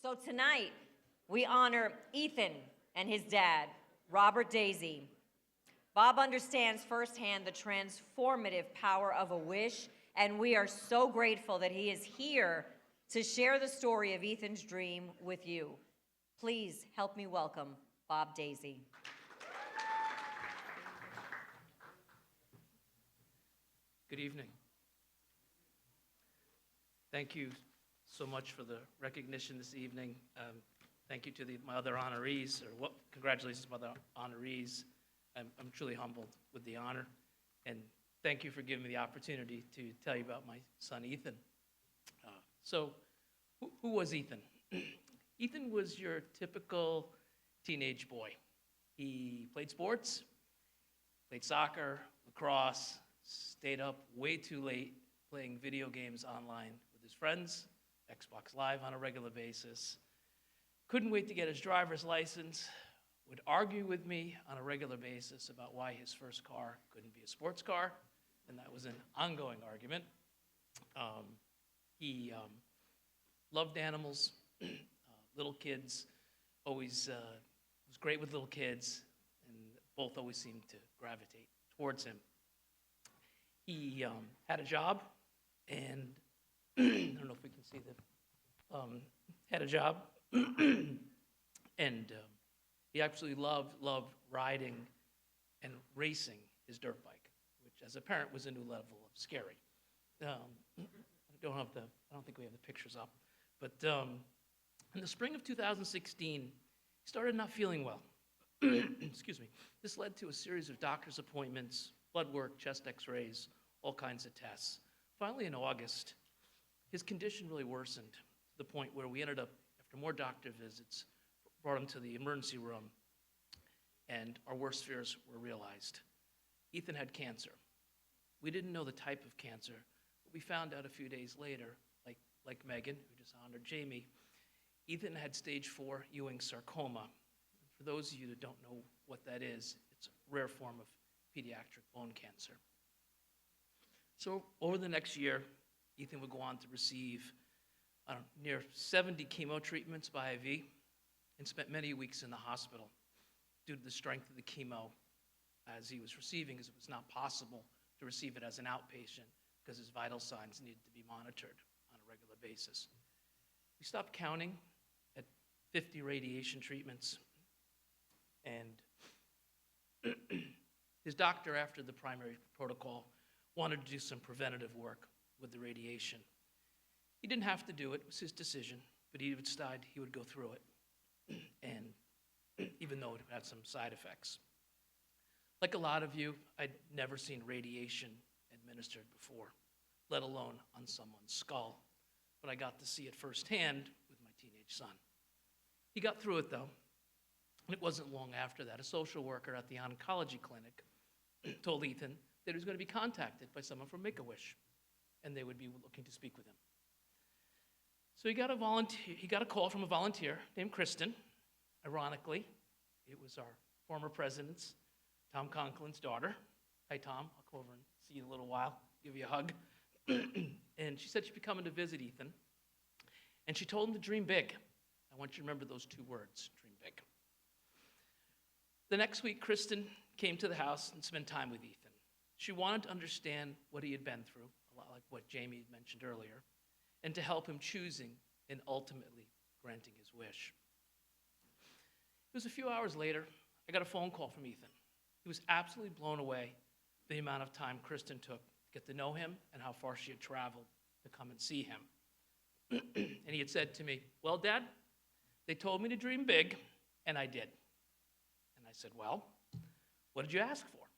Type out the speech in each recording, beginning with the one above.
So tonight, we honor Ethan and his dad, Robert Dazi. Bob understands firsthand the transformative power of a wish, and we are so grateful that he is here to share the story of Ethan's dream with you. Please help me welcome Bob Dazi. Good evening. Thank you so much for the recognition this evening. Thank you to my other honorees, congratulations to my other honorees. I'm truly humbled with the honor, and thank you for giving me the opportunity to tell you about my son, Ethan. Who was Ethan? Ethan was your typical teenage boy. He played sports, played soccer, lacrosse, stayed up way too late playing video games online with his friends, Xbox Live on a regular basis. Couldn't wait to get his driver's license, would argue with me on a regular basis about why his first car couldn't be a sports car, and that was an ongoing argument. He loved animals, little kids, always was great with little kids, and both always seemed to gravitate towards him. He had a job, and I don't know if we can see that, had a job, and he absolutely loved riding and racing his dirt bike, which as a parent was a new level of scary. I don't think we have the pictures up, but in the spring of 2016, he started not feeling well. Excuse me. This led to a series of doctor's appointments, blood work, chest x-rays, all kinds of tests. Finally, in August, his condition really worsened to the point where we ended up, after more doctor visits, brought him to the emergency room, and our worst fears were realized. Ethan had cancer. We didn't know the type of cancer, but we found out a few days later, like Megan, who just honored Jamie, Ethan had stage 4 Ewing sarcoma. For those of you that don't know what that is, it's a rare form of pediatric bone cancer. So over the next year, Ethan would go on to receive near 70 chemo treatments by IV and spent many weeks in the hospital due to the strength of the chemo as he was receiving, as it was not possible to receive it as an outpatient because his vital signs needed to be monitored on a regular basis. We stopped counting at 50 radiation treatments, and his doctor, after the primary protocol, wanted to do some preventative work with the radiation. He didn't have to do it. It was his decision, but he would decide he would go through it, and even though it had some side effects. Like a lot of you, I'd never seen radiation administered before, let alone on someone's skull, but I got to see it firsthand with my teenage son. He got through it, though, and it wasn't long after that. A social worker at the oncology clinic told Ethan that he was going to be contacted by someone from Make-A-Wish, and they would be looking to speak with him. So he got a call from a volunteer named Kristen. Ironically, it was our former president's, Tom Conklin's daughter. Hi, Tom. I'll come over and see you in a little while, give you a hug. And she said she'd be coming to visit Ethan. And she told him to dream big. I want you to remember those 2 words, dream big. The next week, Kristen came to the house and spent time with Ethan. She wanted to understand what he had been through, a lot like what Jamie had mentioned earlier, and to help him choosing and ultimately granting his wish. It was a few hours later, I got a phone call from Ethan. He was absolutely blown away by the amount of time Kristen took to get to know him and how far she had traveled to come and see him. And he had said to me, "Well, Dad, they told me to dream big, and I did." And I said, "Well, what did you ask for?"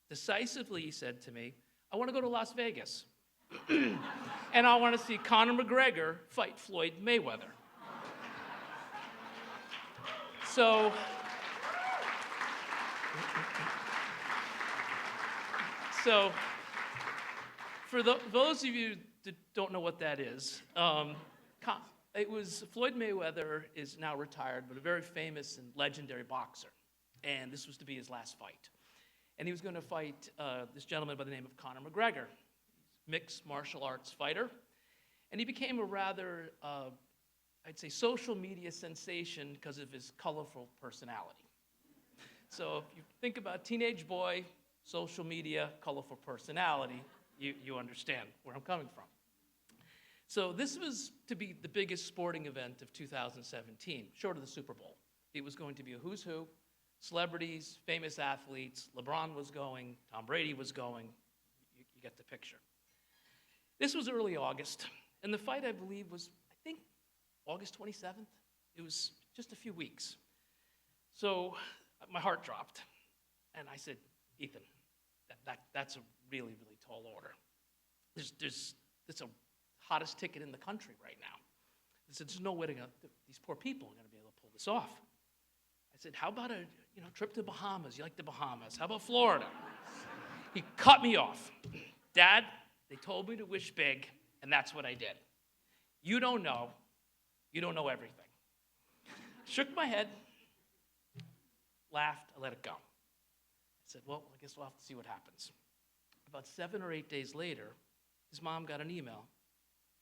Decisively, he said to me, "I want to go to Las Vegas, and I want to see Conor McGregor fight Floyd Mayweather." So for those of you that don't know what that is, it was Floyd Mayweather is now retired, but a very famous and legendary boxer. And this was to be his last fight. And he was going to fight this gentleman by the name of Conor McGregor, mixed martial arts fighter. And he became a rather I'd say, social media sensation because of his colorful personality. So if you think about teenage boy, social media, colorful personality, you understand where I'm coming from. So this was to be the biggest sporting event of 2017, short of the Super Bowl. It was going to be a who's who, celebrities, famous athletes. LeBron was going, Tom Brady was going. You get the picture. This was early August, and the fight, I believe, was, I think, August 27th. It was just a few weeks. So my heart dropped, and I said, Ethan, that's a really, really tall order. It's a hottest ticket in the country right now. I said, there's no way these poor people are going to be able to pull this off. I said, how about a trip to Bahamas? You like the Bahamas? How about Florida? He cut me off. Dad, they told me to wish big, and that's what I did. You don't know. You don't know everything. Shook my head, laughed, I let it go. I said, well, I guess we'll have to see what happens. About 7 or 8 days later, his mom got an email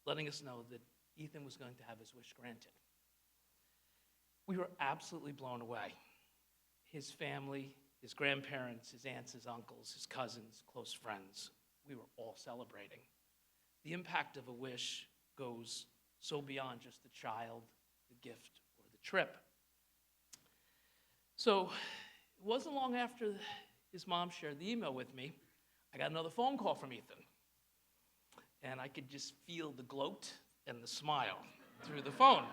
letting us know that Ethan was going to have his wish granted. We were absolutely blown away. His family, his grandparents, his aunts, his uncles, his cousins, close friends, we were all celebrating. The impact of a wish goes so beyond just the child, the gift, or the trip. So it wasn't long after his mom shared the email with me, I got another phone call from Ethan. And I could just feel the gloat and the smile through the phone.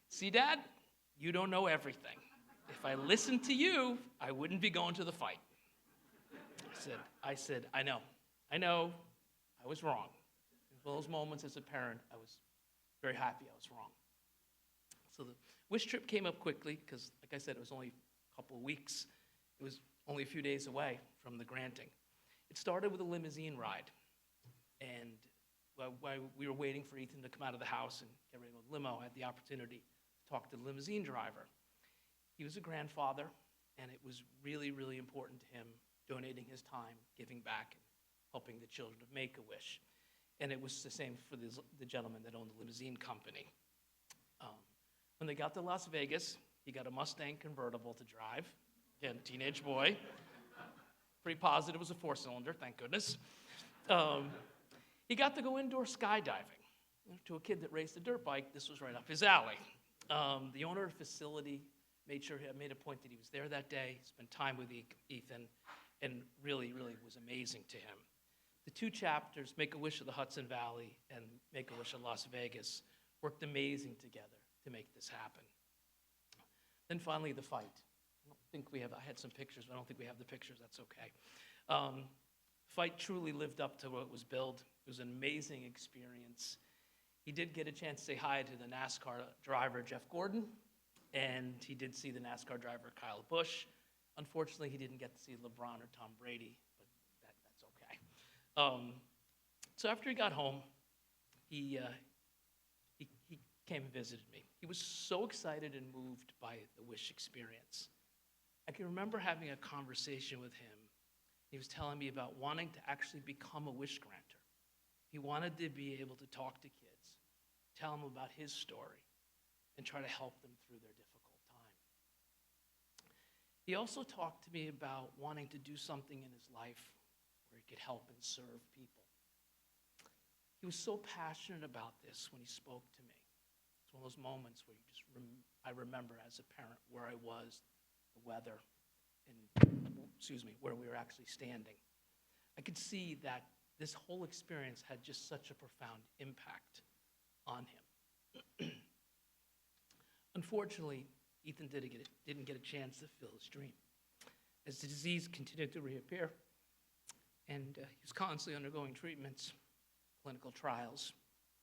See, Dad, you don't know everything. If I listened to you, I wouldn't be going to the fight. I said, I know, I was wrong. In those moments as a parent, I was very happy I was wrong. So the wish trip came up quickly because, like I said, it was only a couple of weeks. It was only a few days away from the granting. It started with a limousine ride. And while we were waiting for Ethan to come out of the house and get ready to go to the limo, I had the opportunity to talk to the limousine driver. He was a grandfather, and it was really, really important to him, donating his time, giving back, and helping the children of Make-A-Wish. And it was the same for the gentleman that owned the limousine company. When they got to Las Vegas, he got a Mustang convertible to drive. Again, teenage boy. Pretty positive it was a 4-cylinder, thank goodness. He got to go indoor skydiving. To a kid that raced a dirt bike, this was right up his alley. The owner of the facility made a point that he was there that day, spent time with Ethan, and really, really was amazing to him. The two chapters, Make-A-Wish of the Hudson Valley and Make-A-Wish of Las Vegas, worked amazing together to make this happen. Then finally, the fight. I had some pictures, but I don't think we have the pictures. That's okay. Fight truly lived up to what was billed. It was an amazing experience. He did get a chance to say hi to the NASCAR driver, Jeff Gordon, and he did see the NASCAR driver, Kyle Busch. Unfortunately, he didn't get to see LeBron or Tom Brady, but that's okay. So after he got home, he came and visited me. He was so excited and moved by the Wish experience. I can remember having a conversation with him. He was telling me about wanting to actually become a wish granter. He wanted to be able to talk to kids, tell them about his story, and try to help them through their difficult time. He also talked to me about wanting to do something in his life where he could help and serve people. He was so passionate about this when he spoke to me. It's one of those moments where I remember as a parent where I was, the weather, and where we were actually standing. I could see that this whole experience had just such a profound impact on him. Unfortunately, Ethan didn't get a chance to fulfill his dream. As the disease continued to reappear, and he was constantly undergoing treatments, clinical trials,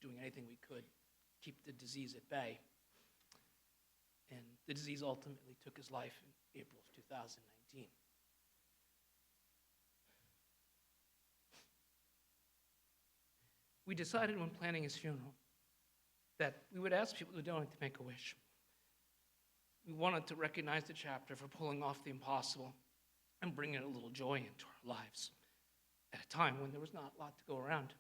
doing anything we could to keep the disease at bay. And the disease ultimately took his life in April of 2019. We decided when planning his funeral that we would ask people to donate to Make-A-Wish. We wanted to recognize the chapter for pulling off the impossible and bringing a little joy into our lives at a time when there was not a lot to go around.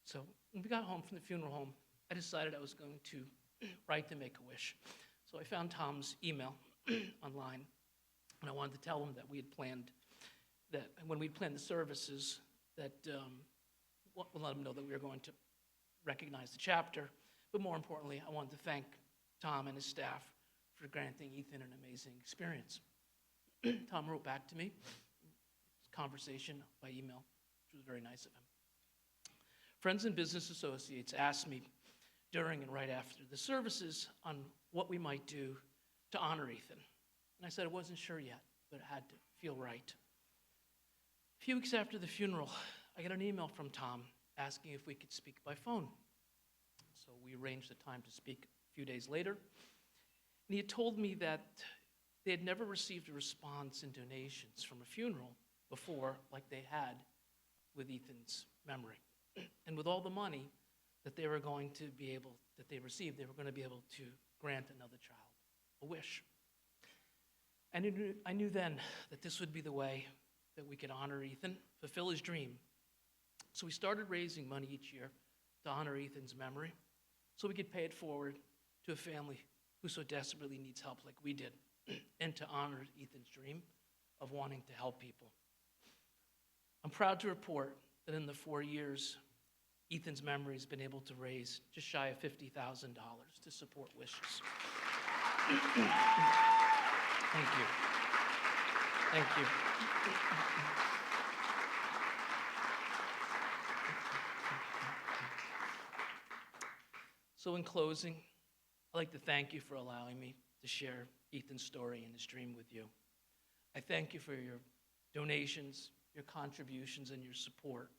So when we got home from the funeral home, I decided I was going to write to Make-A-Wish. So I found Tom's email online, and I wanted to tell him that we had planned that when we'd planned the services, that we'll let him know that we were going to recognize the chapter. But more importantly, I wanted to thank Tom and his staff for granting Ethan an amazing experience. Tom wrote back to me, conversation by email, which was very nice of him. Friends and business associates asked me during and right after the services on what we might do to honor Ethan. And I said I wasn't sure yet, but it had to feel right. A few weeks after the funeral, I got an email from Tom asking if we could speak by phone. So we arranged the time to speak a few days later. And he had told me that they had never received a response in donations from a funeral before, like they had with Ethan's memory. And with all the money that they were going to be able, that they received, they were going to be able to grant another child a wish. And I knew then that this would be the way that we could honor Ethan, fulfill his dream. So we started raising money each year to honor Ethan's memory so we could pay it forward to a family who so desperately needs help like we did, and to honor Ethan's dream of wanting to help people. I'm proud to report that in the 4 years, Ethan's memory has been able to raise just shy of $50,000 to support wishes. Thank you. Thank you. So in closing, I'd like to thank you for allowing me to share Ethan's story and his dream with you. I thank you for your donations, your contributions, and your support.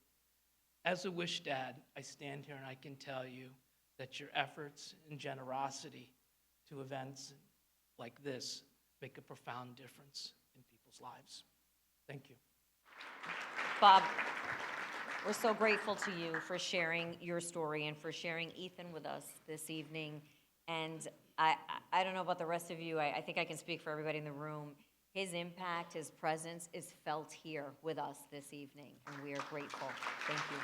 As a Wish Dad, I stand here and I can tell you that your efforts and generosity to events like this make a profound difference in people's lives. Thank you. Bob, we're so grateful to you for sharing your story and for sharing Ethan with us this evening. And I don't know about the rest of you. I think I can speak for everybody in the room. His impact, his presence is felt here with us this evening, and we are grateful. Thank you.